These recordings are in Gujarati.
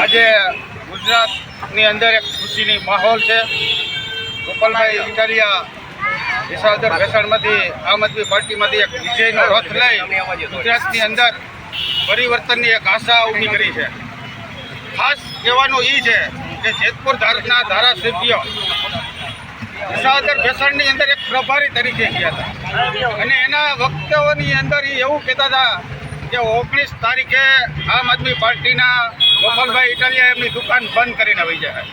આજે ગુજરાતની અંદર એક ખુશીની માહોલ છે. ગોપાલભાઈ ઇટાલિયા વિસાવદર ભેસાણમાંથી આમ આદમી પાર્ટીમાંથી એક વિજયનો રથ લઈ ગુજરાતની અંદર પરિવર્તનની એક આશા ઊભી કરી છે. ખાસ કહેવાનું એ છે કે જેતપુર ધારના ધારાસભ્ય વિસાવદર ભેસાણની અંદર એક પ્રભારી તરીકે ગયા હતા અને એના વક્તવ્યની અંદર એ એવું કહેતા હતા કે 19 તારીખે આમ આદમી પાર્ટીના ગોપાલભાઈ ઇટાલિયા એમની દુકાન બંધ કરીને વહી જાય,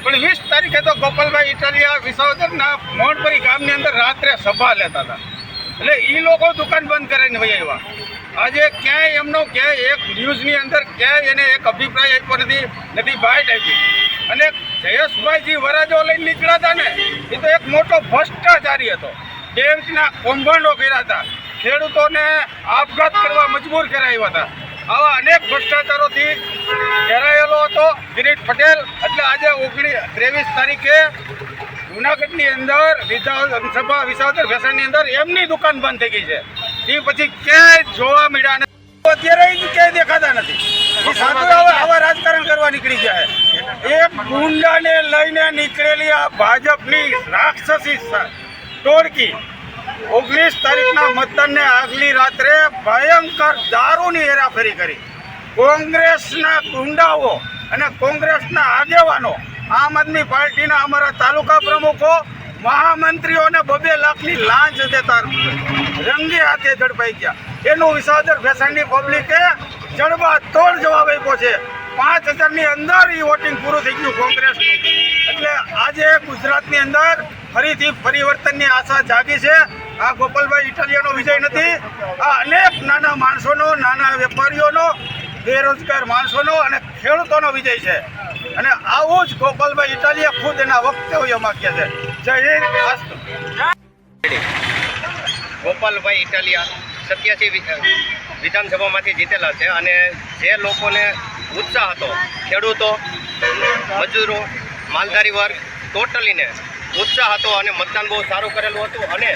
પણ 20 તારીખે તો ગોપાલભાઈ ઇટાલિયા વિસાવદરના મોણપરી ગામની અંદર રાત્રે સભા લેતા હતા. એટલે એ લોકો દુકાન બંધ કરીને વહી આવ્યા. આજે ક્યાંય એમનો ક્યાંય એક ન્યૂઝની અંદર ક્યાંય એને એક અભિપ્રાય આપ્યો નથી બાઇટ આપી. અને જયેશભાઈજી વરાજો લઈને નીકળ્યા હતા ને, એ તો એક મોટો ભ્રષ્ટાચારી હતો. બેંકના કૌભાંડો કર્યા હતા, ખેડૂતોને આપઘાત કરવા મજબૂર કરાવ્યા હતા. આવા અનેક ભ્રષ્ટાચારોથી ઘેરાયેલો હતો કિરીટ પટેલ. એટલે આજે 23 તારીખે જૂનાગઢની અંદર વિધાનસભા વિસાવદર ભેસાણની અંદર એમની દુકાન બંધ થઈ ગઈ છે. એ પછી ક્યાંય જોવા મળ્યા નથી, અત્યારે ક્યાંય દેખાતા નથી. એ સાધુ આવા રાજકારણ કરવા નીકળી ગયા છે. એક ગુંડાને લઈને નીકળેલી આ ભાજપની રાક્ષસી ટોળકી 19 તારીખના મતદાનને આગલી રાત્રે ભયંકર દારૂની હેરાફેરી કરી. કોંગ્રેસના ગુંડાઓ અને કોંગ્રેસના આગેવાનો, આમ આદમી પાર્ટીના અમારા તાલુકા પ્રમુખો, મહામંત્રીઓને 2 લાખની લાંચ દેતા રંગે હાથે ઝડપાઈ ગયા. એનું વિસાવદર ભેસાણની પબ્લિકે જડબાતોડ જવાબ આપ્યો છે. 5000ની અંદર એ વોટિંગ પૂરું થઈ ગયું કોંગ્રેસનું. એટલે આજે ગુજરાતની અંદર ફરીથી પરિવર્તનની આશા જાગી છે. આ ગોપાલભાઈ ઇટાલિયાનો વિજય નથી, આ અનેક નાના માણસોનો, નાના વેપારીઓનો, બેરોજગાર માણસોનો અને ખેડૂતોનો વિજય છે. અને આવું જ ગોપાલભાઈ ઇટાલિયા ખુદ એના વક્તવ્યમાં કહે છે. જય હિન્દ, અસ્તુ. ગોપાલભાઈ ઇટાલિયા 87 વિધાનસભામાંથી જીતેલા છે અને જે લોકોને ઉત્સાહ હતો, ખેડૂતો, મજૂરો, માલધારી વર્ગ, ટોટલીને ઉત્સાહ હતો અને મતદાન બહુ સારું કરેલું હતું. અને